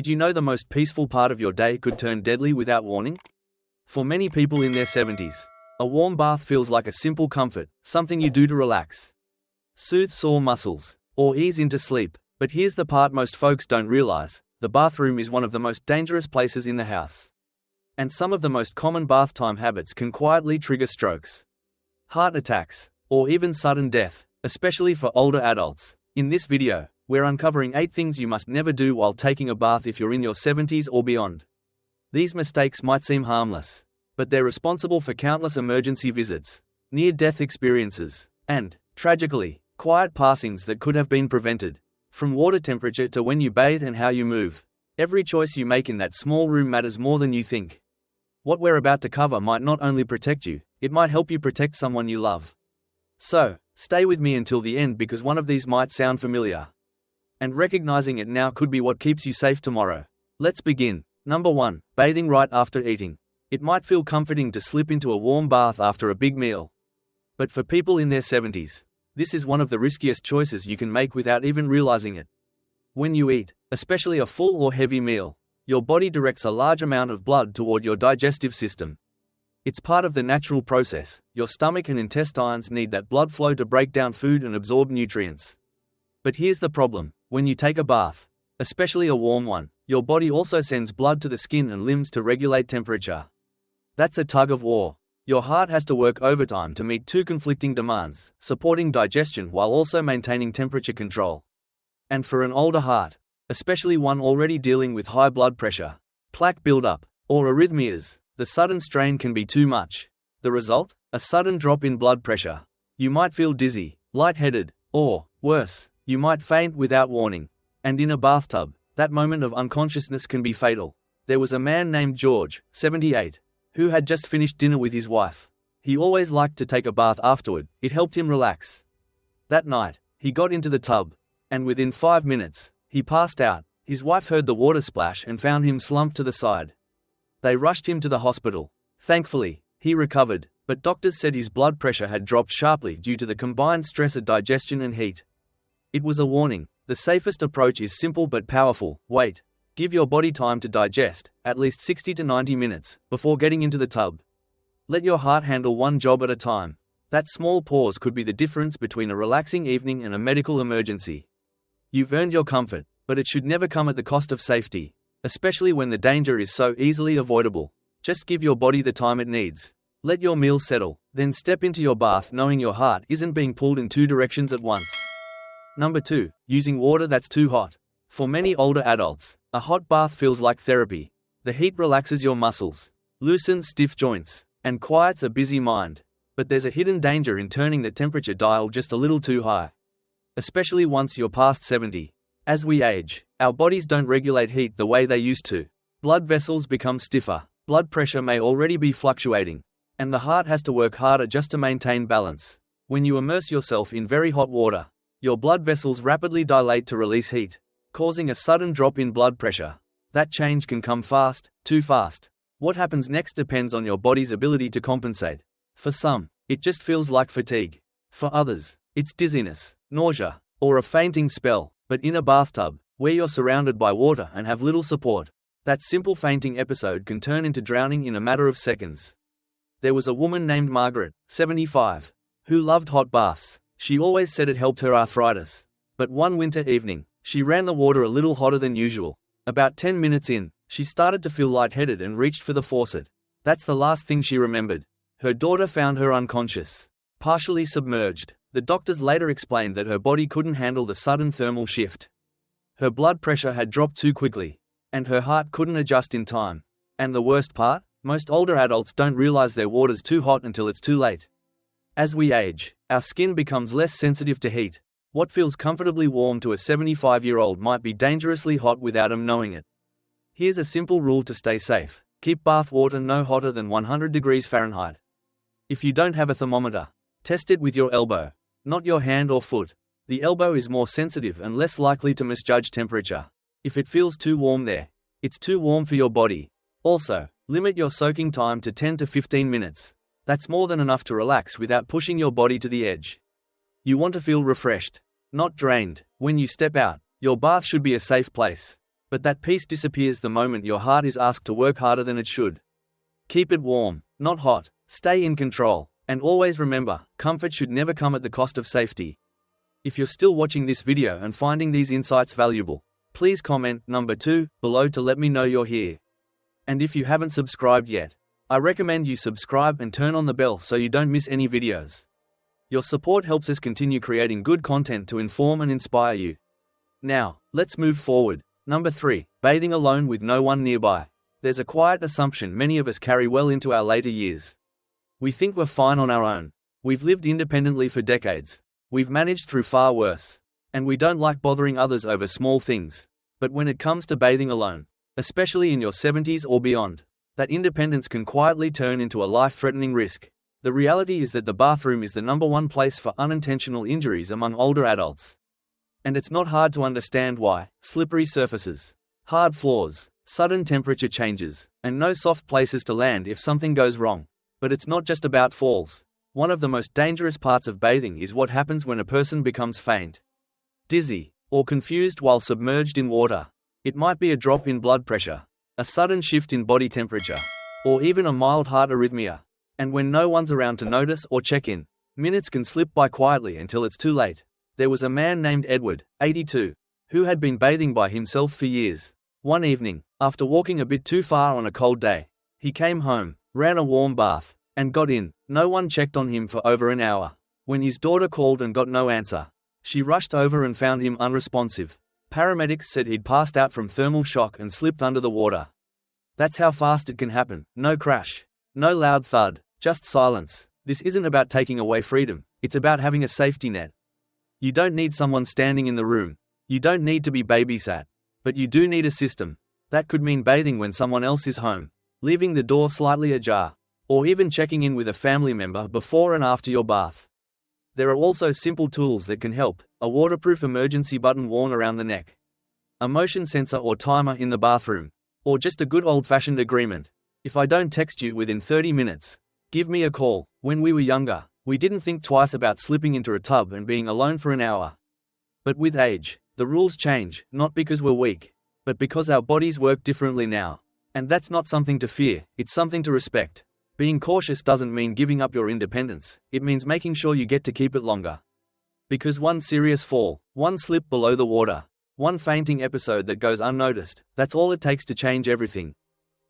Did you know the most peaceful part of your day could turn deadly without warning? For many people in their 70s, a warm bath feels like a simple comfort, something you do to relax, soothe sore muscles, or ease into sleep. But here's the part most folks don't realize: the bathroom is one of the most dangerous places in the house. And some of the most common bath time habits can quietly trigger strokes, heart attacks, or even sudden death, especially for older adults. In this video, we're uncovering 8 things you must never do while taking a bath if you're in your 70s or beyond. These mistakes might seem harmless, but they're responsible for countless emergency visits, near-death experiences, and, tragically, quiet passings that could have been prevented. From water temperature to when you bathe and how you move, every choice you make in that small room matters more than you think. What we're about to cover might not only protect you, it might help you protect someone you love. So, stay with me until the end, because one of these might sound familiar, and recognizing it now could be what keeps you safe tomorrow. Let's begin. Number 1. Bathing right after eating. It might feel comforting to slip into a warm bath after a big meal. But for people in their 70s, this is one of the riskiest choices you can make without even realizing it. When you eat, especially a full or heavy meal, your body directs a large amount of blood toward your digestive system. It's part of the natural process. Your stomach and intestines need that blood flow to break down food and absorb nutrients. But here's the problem: when you take a bath, especially a warm one, your body also sends blood to the skin and limbs to regulate temperature. That's a tug of war. Your heart has to work overtime to meet 2 conflicting demands: supporting digestion while also maintaining temperature control. And for an older heart, especially one already dealing with high blood pressure, plaque buildup, or arrhythmias, the sudden strain can be too much. The result? A sudden drop in blood pressure. You might feel dizzy, lightheaded, or, worse, you might faint without warning. And in a bathtub, that moment of unconsciousness can be fatal. There was a man named George, 78, who had just finished dinner with his wife. He always liked to take a bath afterward. It helped him relax. That night, he got into the tub, and within 5 minutes, he passed out. His wife heard the water splash and found him slumped to the side. They rushed him to the hospital. Thankfully, he recovered, but doctors said his blood pressure had dropped sharply due to the combined stress of digestion and heat. It was a warning. The safest approach is simple but powerful. Wait. Give your body time to digest, at least 60 to 90 minutes, before getting into the tub. Let your heart handle one job at a time. That small pause could be the difference between a relaxing evening and a medical emergency. You've earned your comfort, but it should never come at the cost of safety, especially when the danger is so easily avoidable. Just give your body the time it needs. Let your meal settle, then step into your bath knowing your heart isn't being pulled in 2 directions at once. Number 2. Using water that's too hot. For many older adults, a hot bath feels like therapy. The heat relaxes your muscles, loosens stiff joints, and quiets a busy mind. But there's a hidden danger in turning the temperature dial just a little too high, especially once you're past 70. As we age, our bodies don't regulate heat the way they used to. Blood vessels become stiffer, blood pressure may already be fluctuating, and the heart has to work harder just to maintain balance. When you immerse yourself in very hot water, your blood vessels rapidly dilate to release heat, causing a sudden drop in blood pressure. That change can come fast, too fast. What happens next depends on your body's ability to compensate. For some, it just feels like fatigue. For others, it's dizziness, nausea, or a fainting spell. But in a bathtub, where you're surrounded by water and have little support, that simple fainting episode can turn into drowning in a matter of seconds. There was a woman named Margaret, 75, who loved hot baths. She always said it helped her arthritis. But one winter evening, she ran the water a little hotter than usual. About 10 minutes in, she started to feel lightheaded and reached for the faucet. That's the last thing she remembered. Her daughter found her unconscious, partially submerged. The doctors later explained that her body couldn't handle the sudden thermal shift. Her blood pressure had dropped too quickly, and her heart couldn't adjust in time. And the worst part? Most older adults don't realize their water's too hot until it's too late. As we age, our skin becomes less sensitive to heat. What feels comfortably warm to a 75-year-old might be dangerously hot without them knowing it. Here's a simple rule to stay safe: keep bath water no hotter than 100 degrees Fahrenheit. If you don't have a thermometer, test it with your elbow, not your hand or foot. The elbow is more sensitive and less likely to misjudge temperature. If it feels too warm there, it's too warm for your body. Also, limit your soaking time to 10 to 15 minutes. That's more than enough to relax without pushing your body to the edge. You want to feel refreshed, not drained. When you step out, your bath should be a safe place. But that peace disappears the moment your heart is asked to work harder than it should. Keep it warm, not hot. Stay in control. And always remember, comfort should never come at the cost of safety. If you're still watching this video and finding these insights valuable, please comment number 2 below to let me know you're here. And if you haven't subscribed yet, I recommend you subscribe and turn on the bell so you don't miss any videos. Your support helps us continue creating good content to inform and inspire you. Now, let's move forward. Number 3, bathing alone with no one nearby. There's a quiet assumption many of us carry well into our later years. We think we're fine on our own. We've lived independently for decades. We've managed through far worse. And we don't like bothering others over small things. But when it comes to bathing alone, especially in your 70s or beyond, that independence can quietly turn into a life-threatening risk. The reality is that the bathroom is the #1 place for unintentional injuries among older adults. And it's not hard to understand why. Slippery surfaces, hard floors, sudden temperature changes, and no soft places to land if something goes wrong. But it's not just about falls. One of the most dangerous parts of bathing is what happens when a person becomes faint, dizzy, or confused while submerged in water. It might be a drop in blood pressure, a sudden shift in body temperature, or even a mild heart arrhythmia. And when no one's around to notice or check in, minutes can slip by quietly until it's too late. There was a man named Edward, 82, who had been bathing by himself for years. One evening, after walking a bit too far on a cold day, he came home, ran a warm bath, and got in. No one checked on him for over an hour. When his daughter called and got no answer, she rushed over and found him unresponsive. Paramedics said he'd passed out from thermal shock and slipped under the water. That's how fast it can happen. No crash, no loud thud, just silence. This isn't about taking away freedom, it's about having a safety net. You don't need someone standing in the room. You don't need to be babysat. But you do need a system. That could mean bathing when someone else is home, leaving the door slightly ajar, or even checking in with a family member before and after your bath. There are also simple tools that can help: a waterproof emergency button worn around the neck, a motion sensor or timer in the bathroom, or just a good old-fashioned agreement. If I don't text you within 30 minutes, give me a call. When we were younger, we didn't think twice about slipping into a tub and being alone for an hour. But with age, the rules change, not because we're weak, but because our bodies work differently now. And that's not something to fear, it's something to respect. Being cautious doesn't mean giving up your independence, it means making sure you get to keep it longer. Because one serious fall, one slip below the water, one fainting episode that goes unnoticed, that's all it takes to change everything.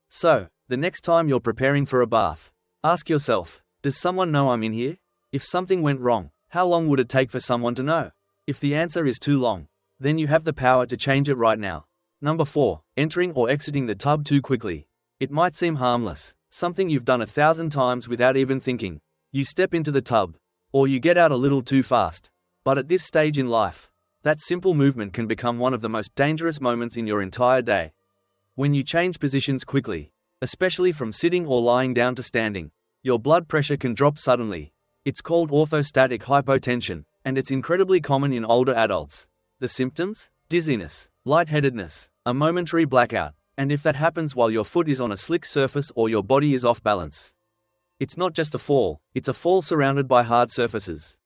So, the next time you're preparing for a bath, ask yourself, does someone know I'm in here? If something went wrong, how long would it take for someone to know? If the answer is too long, then you have the power to change it right now. Number 4, entering or exiting the tub too quickly. It might seem harmless, something you've done 1,000 times without even thinking. You step into the tub, or you get out a little too fast. But at this stage in life, that simple movement can become one of the most dangerous moments in your entire day. When you change positions quickly, especially from sitting or lying down to standing, your blood pressure can drop suddenly. It's called orthostatic hypotension, and it's incredibly common in older adults. The symptoms? Dizziness, lightheadedness, a momentary blackout. And if that happens while your foot is on a slick surface or your body is off balance, it's not just a fall, it's a fall surrounded by hard surfaces,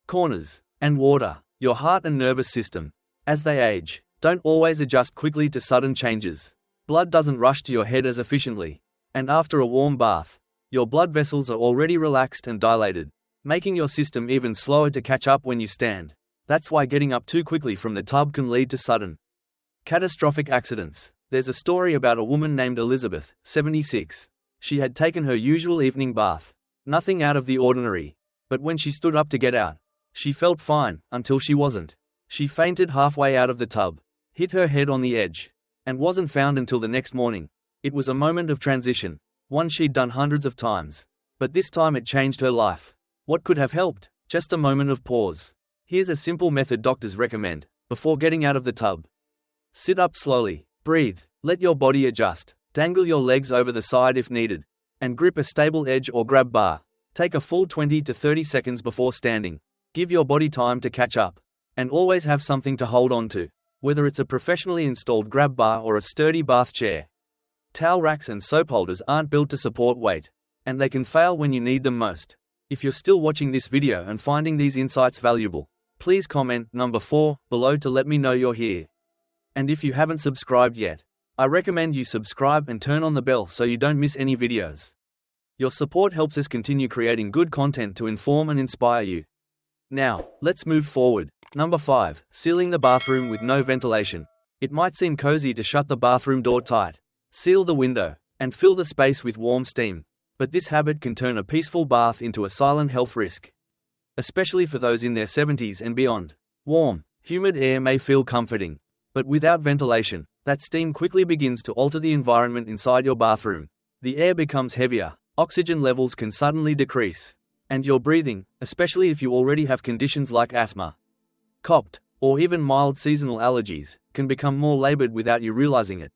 corners, and water. Your heart and nervous system, as they age, don't always adjust quickly to sudden changes. Blood doesn't rush to your head as efficiently, and after a warm bath, your blood vessels are already relaxed and dilated, making your system even slower to catch up when you stand. That's why getting up too quickly from the tub can lead to sudden, catastrophic accidents. There's a story about a woman named Elizabeth, 76. She had taken her usual evening bath. Nothing out of the ordinary. But when she stood up to get out, she felt fine, until she wasn't. She fainted halfway out of the tub, hit her head on the edge, and wasn't found until the next morning. It was a moment of transition, one she'd done hundreds of times. But this time it changed her life. What could have helped? Just a moment of pause. Here's a simple method doctors recommend. Before getting out of the tub, sit up slowly. Breathe, let your body adjust, dangle your legs over the side if needed, and grip a stable edge or grab bar. Take a full 20 to 30 seconds before standing. Give your body time to catch up. And always have something to hold on to, whether it's a professionally installed grab bar or a sturdy bath chair. Towel racks and soap holders aren't built to support weight, and they can fail when you need them most. If you're still watching this video and finding these insights valuable, please comment number 4 below to let me know you're here. And if you haven't subscribed yet, I recommend you subscribe and turn on the bell so you don't miss any videos. Your support helps us continue creating good content to inform and inspire you. Now, let's move forward. Number 5. Sealing the bathroom with no ventilation. It might seem cozy to shut the bathroom door tight, seal the window, and fill the space with warm steam. But this habit can turn a peaceful bath into a silent health risk. Especially for those in their 70s and beyond. Warm, humid air may feel comforting, but without ventilation, that steam quickly begins to alter the environment inside your bathroom. The air becomes heavier, oxygen levels can suddenly decrease, and your breathing, especially if you already have conditions like asthma, COPD, or even mild seasonal allergies, can become more labored without you realizing it.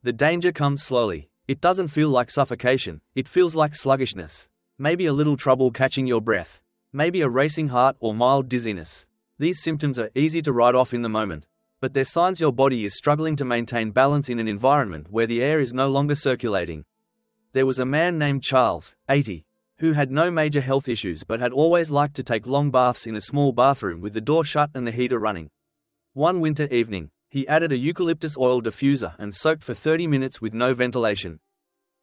The danger comes slowly. It doesn't feel like suffocation, it feels like sluggishness. Maybe a little trouble catching your breath. Maybe a racing heart or mild dizziness. These symptoms are easy to write off in the moment, but they're signs your body is struggling to maintain balance in an environment where the air is no longer circulating. There was a man named Charles, 80, who had no major health issues but had always liked to take long baths in a small bathroom with the door shut and the heater running. One winter evening, he added a eucalyptus oil diffuser and soaked for 30 minutes with no ventilation.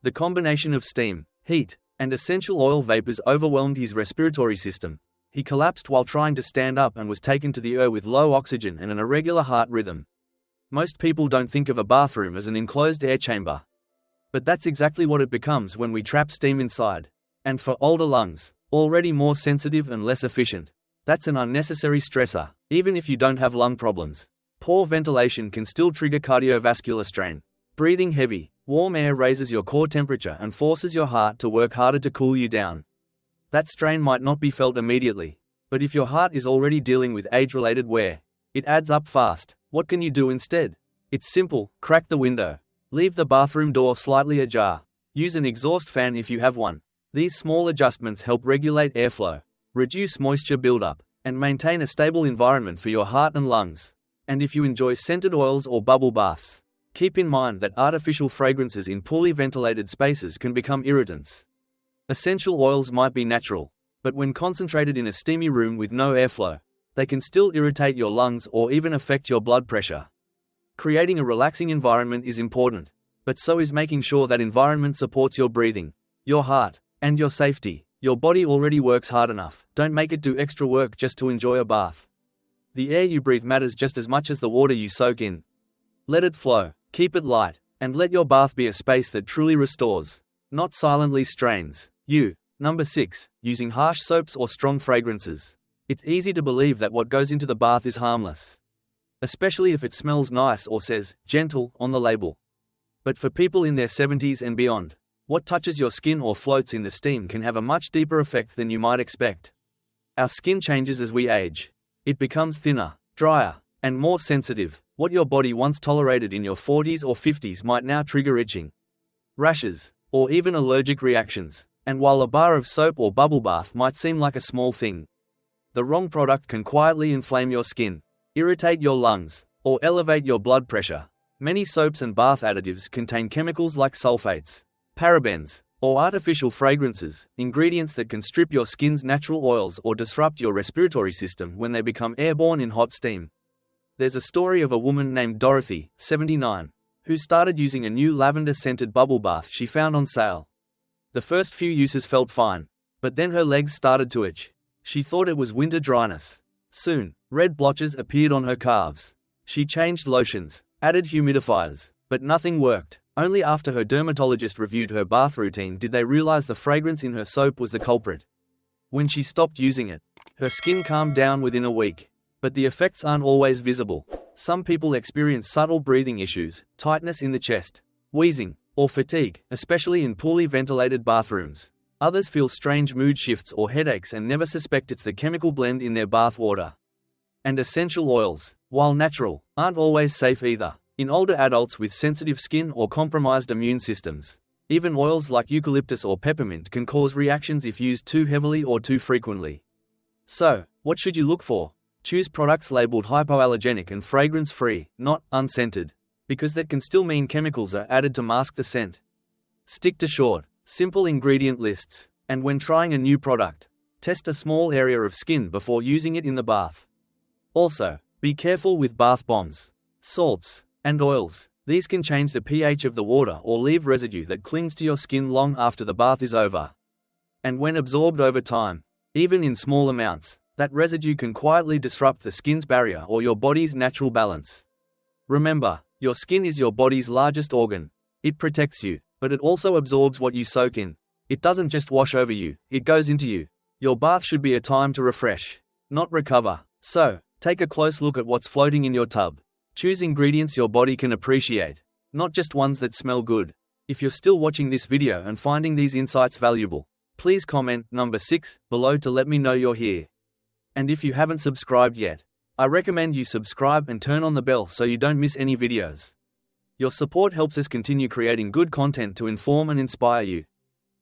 The combination of steam, heat, and essential oil vapors overwhelmed his respiratory system. He collapsed while trying to stand up and was taken to the ER with low oxygen and an irregular heart rhythm. Most people don't think of a bathroom as an enclosed air chamber. But that's exactly what it becomes when we trap steam inside. And for older lungs, already more sensitive and less efficient, that's an unnecessary stressor, even if you don't have lung problems. Poor ventilation can still trigger cardiovascular strain. Breathing heavy, warm air raises your core temperature and forces your heart to work harder to cool you down. That strain might not be felt immediately, but if your heart is already dealing with age-related wear, it adds up fast. What can you do instead? It's simple: crack the window. Leave the bathroom door slightly ajar. Use an exhaust fan if you have one. These small adjustments help regulate airflow, reduce moisture buildup, and maintain a stable environment for your heart and lungs. And if you enjoy scented oils or bubble baths, keep in mind that artificial fragrances in poorly ventilated spaces can become irritants. Essential oils might be natural, but when concentrated in a steamy room with no airflow, they can still irritate your lungs or even affect your blood pressure. Creating a relaxing environment is important, but so is making sure that environment supports your breathing, your heart, and your safety. Your body already works hard enough. Don't make it do extra work just to enjoy a bath. The air you breathe matters just as much as the water you soak in. Let it flow, keep it light, and let your bath be a space that truly restores, not silently strains you. Number 6. Using harsh soaps or strong fragrances. It's easy to believe that what goes into the bath is harmless, especially if it smells nice or says gentle on the label. But for people in their 70s and beyond, what touches your skin or floats in the steam can have a much deeper effect than you might expect. Our skin changes as we age. It becomes thinner, drier, and more sensitive. What your body once tolerated in your 40s or 50s might now trigger itching, rashes, or even allergic reactions. And while a bar of soap or bubble bath might seem like a small thing, the wrong product can quietly inflame your skin, irritate your lungs, or elevate your blood pressure. Many soaps and bath additives contain chemicals like sulfates, parabens, or artificial fragrances, ingredients that can strip your skin's natural oils or disrupt your respiratory system when they become airborne in hot steam. There's a story of a woman named Dorothy, 79, who started using a new lavender-scented bubble bath she found on sale. The first few uses felt fine, but then her legs started to itch. She thought it was winter dryness. Soon, red blotches appeared on her calves. She changed lotions, added humidifiers, but nothing worked. Only after her dermatologist reviewed her bath routine did they realize the fragrance in her soap was the culprit. When she stopped using it, her skin calmed down within a week. But the effects aren't always visible. Some people experience subtle breathing issues, tightness in the chest, wheezing, or fatigue, especially in poorly ventilated bathrooms. Others feel strange mood shifts or headaches and never suspect it's the chemical blend in their bath water. And essential oils, while natural, aren't always safe either. In older adults with sensitive skin or compromised immune systems, even oils like eucalyptus or peppermint can cause reactions if used too heavily or too frequently. So, what should you look for? Choose products labeled hypoallergenic and fragrance-free, not unscented, because that can still mean chemicals are added to mask the scent. Stick to short, simple ingredient lists, and when trying a new product, test a small area of skin before using it in the bath. Also, be careful with bath bombs, salts, And oils. These can change the pH of the water or leave residue that clings to your skin long after the bath is over. And when absorbed over time, even in small amounts, that residue can quietly disrupt the skin's barrier or your body's natural balance. Remember, your skin is your body's largest organ. It protects you, but it also absorbs what you soak in. It doesn't just wash over you, it goes into you. Your bath should be a time to refresh, not recover. So, take a close look at what's floating in your tub. Choose ingredients your body can appreciate, not just ones that smell good. If you're still watching this video and finding these insights valuable, please comment number 6 below to let me know you're here. And if you haven't subscribed yet, I recommend you subscribe and turn on the bell so you don't miss any videos. Your support helps us continue creating good content to inform and inspire you.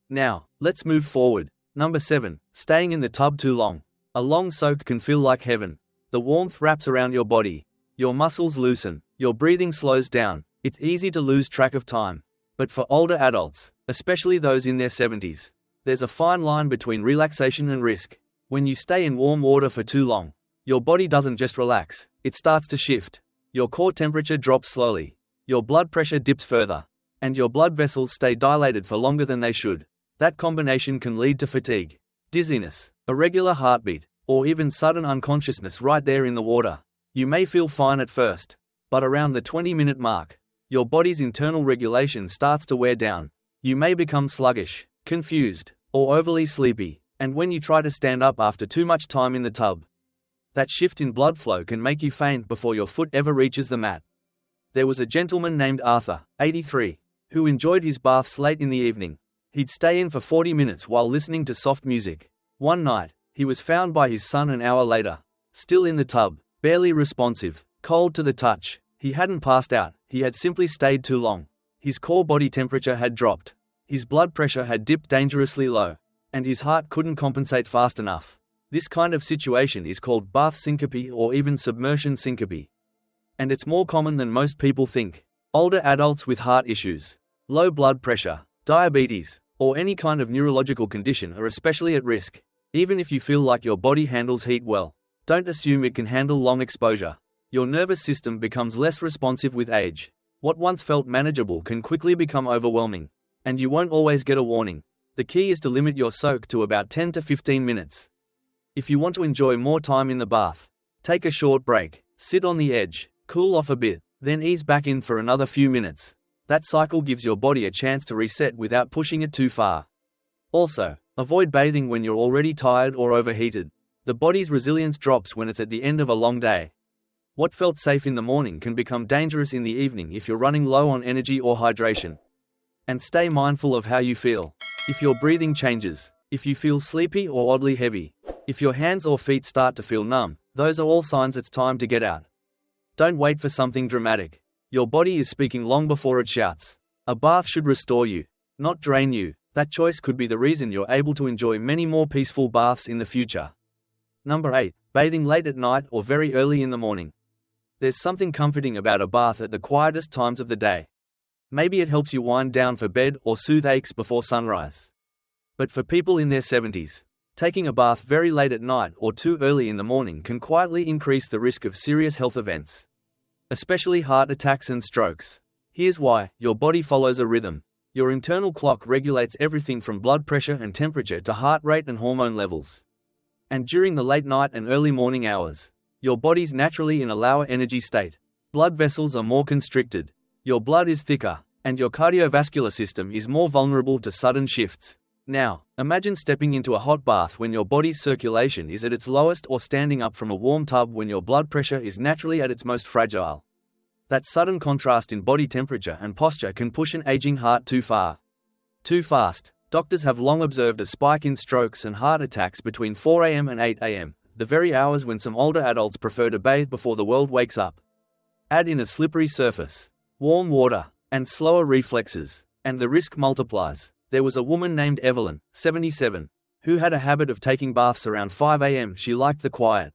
Now, let's move forward. Number 7. Staying in the tub too long. A long soak can feel like heaven. The warmth wraps around your body. Your muscles loosen. Your breathing slows down. It's easy to lose track of time. But for older adults, especially those in their 70s, there's a fine line between relaxation and risk. When you stay in warm water for too long, your body doesn't just relax, it starts to shift. Your core temperature drops slowly. Your blood pressure dips further. And your blood vessels stay dilated for longer than they should. That combination can lead to fatigue, dizziness, irregular heartbeat, or even sudden unconsciousness right there in the water. You may feel fine at first, but around the 20-minute mark, your body's internal regulation starts to wear down. You may become sluggish, confused, or overly sleepy, and when you try to stand up after too much time in the tub, that shift in blood flow can make you faint before your foot ever reaches the mat. There was a gentleman named Arthur, 83, who enjoyed his baths late in the evening. He'd stay in for 40 minutes while listening to soft music. One night, he was found by his son an hour later, still in the tub, barely responsive, cold to the touch. He hadn't passed out, he had simply stayed too long. His core body temperature had dropped. His blood pressure had dipped dangerously low, and his heart couldn't compensate fast enough. This kind of situation is called bath syncope or even submersion syncope. And it's more common than most people think. Older adults with heart issues, low blood pressure, diabetes, or any kind of neurological condition are especially at risk. Even if you feel like your body handles heat well, don't assume it can handle long exposure. Your nervous system becomes less responsive with age. What once felt manageable can quickly become overwhelming, and you won't always get a warning. The key is to limit your soak to about 10 to 15 minutes. If you want to enjoy more time in the bath, take a short break, sit on the edge, cool off a bit, then ease back in for another few minutes. That cycle gives your body a chance to reset without pushing it too far. Also, avoid bathing when you're already tired or overheated. The body's resilience drops when it's at the end of a long day. What felt safe in the morning can become dangerous in the evening if you're running low on energy or hydration. And stay mindful of how you feel. If your breathing changes, if you feel sleepy or oddly heavy, if your hands or feet start to feel numb, those are all signs it's time to get out. Don't wait for something dramatic. Your body is speaking long before it shouts. A bath should restore you, not drain you. That choice could be the reason you're able to enjoy many more peaceful baths in the future. Number 8. Bathing late at night or very early in the morning. There's something comforting about a bath at the quietest times of the day. Maybe it helps you wind down for bed or soothe aches before sunrise. But for people in their 70s, taking a bath very late at night or too early in the morning can quietly increase the risk of serious health events, especially heart attacks and strokes. Here's why. Your body follows a rhythm. Your internal clock regulates everything from blood pressure and temperature to heart rate and hormone levels. And during the late night and early morning hours, your body's naturally in a lower energy state. Blood vessels are more constricted, your blood is thicker, and your cardiovascular system is more vulnerable to sudden shifts. Now, imagine stepping into a hot bath when your body's circulation is at its lowest or standing up from a warm tub when your blood pressure is naturally at its most fragile. That sudden contrast in body temperature and posture can push an aging heart too far. Too fast. Doctors have long observed a spike in strokes and heart attacks between 4 a.m. and 8 a.m., the very hours when some older adults prefer to bathe before the world wakes up. Add in a slippery surface, warm water, and slower reflexes, and the risk multiplies. There was a woman named Evelyn, 77, who had a habit of taking baths around 5 a.m. She liked the quiet.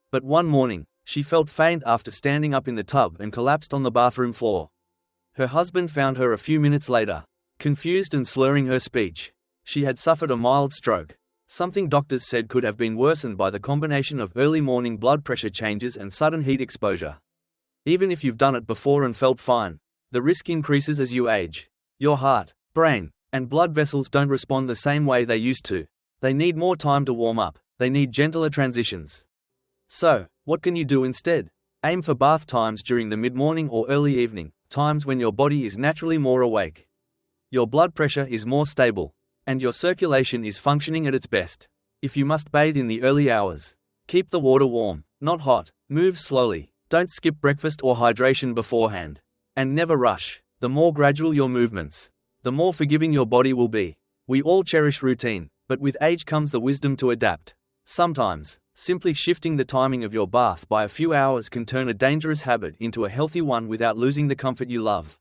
But one morning, she felt faint after standing up in the tub and collapsed on the bathroom floor. Her husband found her a few minutes later, confused and slurring her speech. She had suffered a mild stroke, something doctors said could have been worsened by the combination of early morning blood pressure changes and sudden heat exposure. Even if you've done it before and felt fine, the risk increases as you age. Your heart, brain, and blood vessels don't respond the same way they used to. They need more time to warm up, they need gentler transitions. So, what can you do instead? Aim for bath times during the mid-morning or early evening, times when your body is naturally more awake. Your blood pressure is more stable, and your circulation is functioning at its best. If you must bathe in the early hours, keep the water warm, not hot. Move slowly, don't skip breakfast or hydration beforehand. And never rush. The more gradual your movements, the more forgiving your body will be. We all cherish routine, but with age comes the wisdom to adapt. Sometimes, simply shifting the timing of your bath by a few hours can turn a dangerous habit into a healthy one without losing the comfort you love.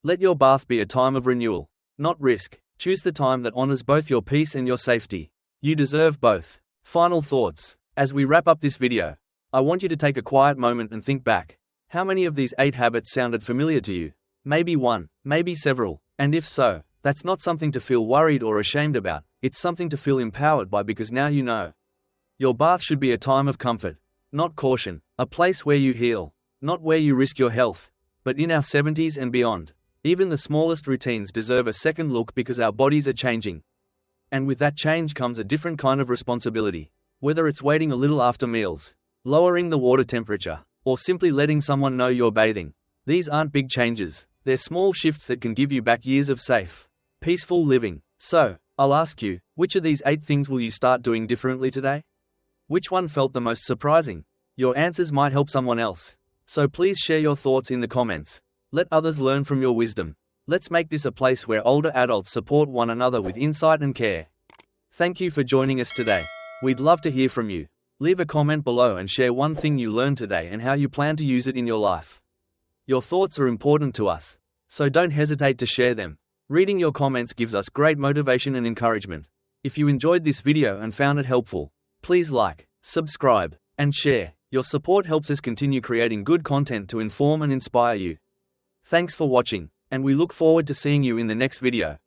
Let your bath be a time of renewal, not risk. Choose the time that honors both your peace and your safety. You deserve both. Final thoughts. As we wrap up this video, I want you to take a quiet moment and think back. How many of these 8 habits sounded familiar to you? Maybe one, maybe several. And if so, that's not something to feel worried or ashamed about. It's something to feel empowered by, because now you know. Your bath should be a time of comfort, not caution. A place where you heal, not where you risk your health. But in our 70s and beyond, even the smallest routines deserve a second look, because our bodies are changing. And with that change comes a different kind of responsibility. Whether it's waiting a little after meals, lowering the water temperature, or simply letting someone know you're bathing. These aren't big changes, they're small shifts that can give you back years of safe, peaceful living. So, I'll ask you, which of these 8 things will you start doing differently today? Which one felt the most surprising? Your answers might help someone else. So please share your thoughts in the comments. Let others learn from your wisdom. Let's make this a place where older adults support one another with insight and care. Thank you for joining us today. We'd love to hear from you. Leave a comment below and share one thing you learned today and how you plan to use it in your life. Your thoughts are important to us, so don't hesitate to share them. Reading your comments gives us great motivation and encouragement. If you enjoyed this video and found it helpful, please like, subscribe, and share. Your support helps us continue creating good content to inform and inspire you. Thanks for watching, and we look forward to seeing you in the next video.